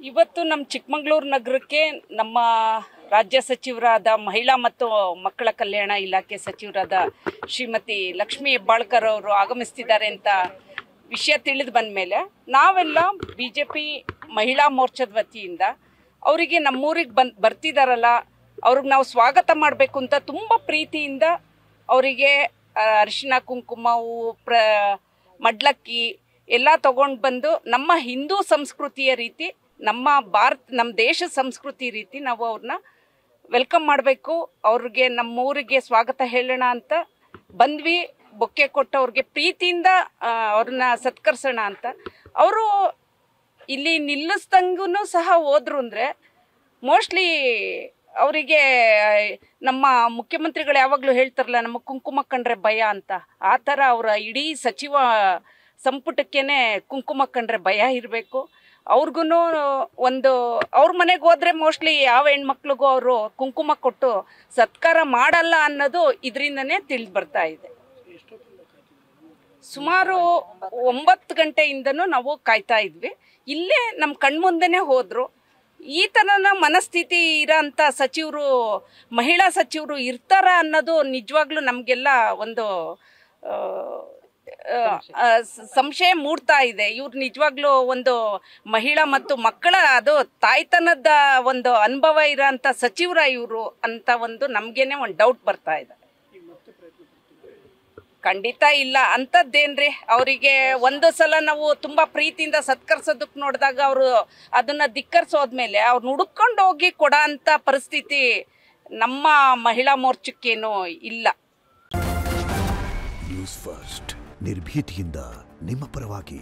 ಇವತ್ತು ನಮ್ಮ ಚಿಕ್ಕಮಗಳೂರು ನಗರಕ್ಕೆ ನಮ್ಮ ರಾಜ್ಯ ಸಚಿವರಾದ ಮಹಿಳಾ ಮತ್ತು ಮಕ್ಕಳ ಕಲ್ಯಾಣ ಇಲಾಖೆ ಸಚಿವರಾದ ಶ್ರೀಮತಿ ಲಕ್ಷ್ಮೀ ಹೆಬ್ಬಾಳ್ಕರ್ ಅವರು ಆಗಮಿಸ್ತಿದ್ದಾರೆ ಅಂತ ವಿಷಯ ತಿಳಿದು ಬಂದ ಮೇಲೆ ನಾವೆಲ್ಲ ಬಿಜೆಪಿ ಮಹಿಳಾ ಮೋರ್ಚಾದ ವತಿಯಿಂದ ಅವರಿಗೆ ನಮ್ಮೂರಿಗೆ ಬರ್ತಿದಾರಲ್ಲ ಅವ್ರಿಗೆ ನಾವು ಸ್ವಾಗತ ಮಾಡಬೇಕು ಅಂತ ತುಂಬ ಪ್ರೀತಿಯಿಂದ ಅವರಿಗೆ ಅರಿಶಿನ ಕುಂಕುಮ ಮಡ್ಲಕ್ಕಿ ಎಲ್ಲ ತಗೊಂಡು ಬಂದು ನಮ್ಮ ಹಿಂದೂ ಸಂಸ್ಕೃತಿಯ ರೀತಿ ನಮ್ಮ ದೇಶ ಸಂಸ್ಕೃತಿ ರೀತಿ ನಾವು ಅವ್ರನ್ನ ವೆಲ್ಕಮ್ ಮಾಡಬೇಕು, ಅವ್ರಿಗೆ ನಮ್ಮೂರಿಗೆ ಸ್ವಾಗತ ಹೇಳೋಣ ಅಂತ ಬಂದ್ವಿ. ಬೊಕ್ಕೆ ಕೊಟ್ಟು ಅವ್ರಿಗೆ ಪ್ರೀತಿಯಿಂದ ಅವ್ರನ್ನ ಸತ್ಕರಿಸೋಣ ಅಂತ. ಅವರು ಇಲ್ಲಿ ನಿಲ್ಲಿಸ್ದಂಗೂ ಸಹ ಹೋದ್ರು ಅಂದರೆ ಮೋಸ್ಟ್ಲಿ ಅವರಿಗೆ ನಮ್ಮ ಮುಖ್ಯಮಂತ್ರಿಗಳು ಯಾವಾಗಲೂ ಹೇಳ್ತಾರಲ್ಲ, ನಮ್ಮ ಕುಂಕುಮ ಕಂಡ್ರೆ ಭಯ ಅಂತ, ಆ ಥರ ಅವರ ಇಡೀ ಸಚಿವ ಸಂಪುಟಕ್ಕೇನೆ ಕುಂಕುಮ ಕಂಡ್ರೆ ಭಯ ಇರಬೇಕು. ಅವ್ರಿಗೂ ಒಂದು ಅವ್ರ ಮನೆಗೆ ಹೋದ್ರೆ ಮೋಸ್ಟ್ಲಿ ಯಾವ ಹೆಣ್ಮಕ್ಳಿಗೂ ಅವರು ಕುಂಕುಮ ಕೊಟ್ಟು ಸತ್ಕಾರ ಮಾಡಲ್ಲ ಅನ್ನೋದು ಇದರಿಂದನೇ ತಿಳಿದು ಬರ್ತಾ ಇದೆ. ಸುಮಾರು 9 ಗಂಟೆಯಿಂದನೂ ನಾವು ಕಾಯ್ತಾ ಇದ್ವಿ. ಇಲ್ಲೇ ನಮ್ಮ ಕಣ್ಮುಂದೆನೇ ಹೋದ್ರು. ಈ ಥರನ ಮನಸ್ಥಿತಿ ಇರೋಂಥ ಸಚಿವರು, ಮಹಿಳಾ ಸಚಿವರು ಇರ್ತಾರ ಅನ್ನೋದು ನಿಜವಾಗ್ಲೂ ನಮಗೆಲ್ಲ ಒಂದು ಸಂಶಯ ಮೂಡ್ತಾ ಇದೆ. ಇವ್ರು ನಿಜವಾಗ್ಲೂ ಒಂದು ಮಹಿಳಾ ಮತ್ತು ಮಕ್ಕಳ ಅದು ತಾಯ್ತನದ ಒಂದು ಅನುಭವ ಇರೋಂಥ ಸಚಿವರ ಇವರು ಅಂತ ಒಂದು ನಮಗೇನೆ ಒಂದು ಡೌಟ್ ಬರ್ತಾ ಇದೆ. ಖಂಡಿತ ಇಲ್ಲ ಅಂಥದ್ದೇನ್ರಿ. ಅವರಿಗೆ ಒಂದು ಸಲ ನಾವು ತುಂಬ ಪ್ರೀತಿಯಿಂದ ಸತ್ಕರಿಸೋದಕ್ಕೆ ನೋಡಿದಾಗ ಅವರು ಅದನ್ನು ಧಿಕ್ಕರಿಸೋದ್ಮೇಲೆ ಅವ್ರನ್ನ ಹುಡುಕೊಂಡು ಹೋಗಿ ಕೊಡೋ ಅಂಥ ಪರಿಸ್ಥಿತಿ ನಮ್ಮ ಮಹಿಳಾ ಮೋರ್ಚಕ್ಕೇನು ಇಲ್ಲ. ನ್ಯೂಸ್ ಫಸ್ಟ್ ನಿರ್ಭೀತಿಯಿಂದ ನಿಮ್ಮ ಪರವಾಗಿ.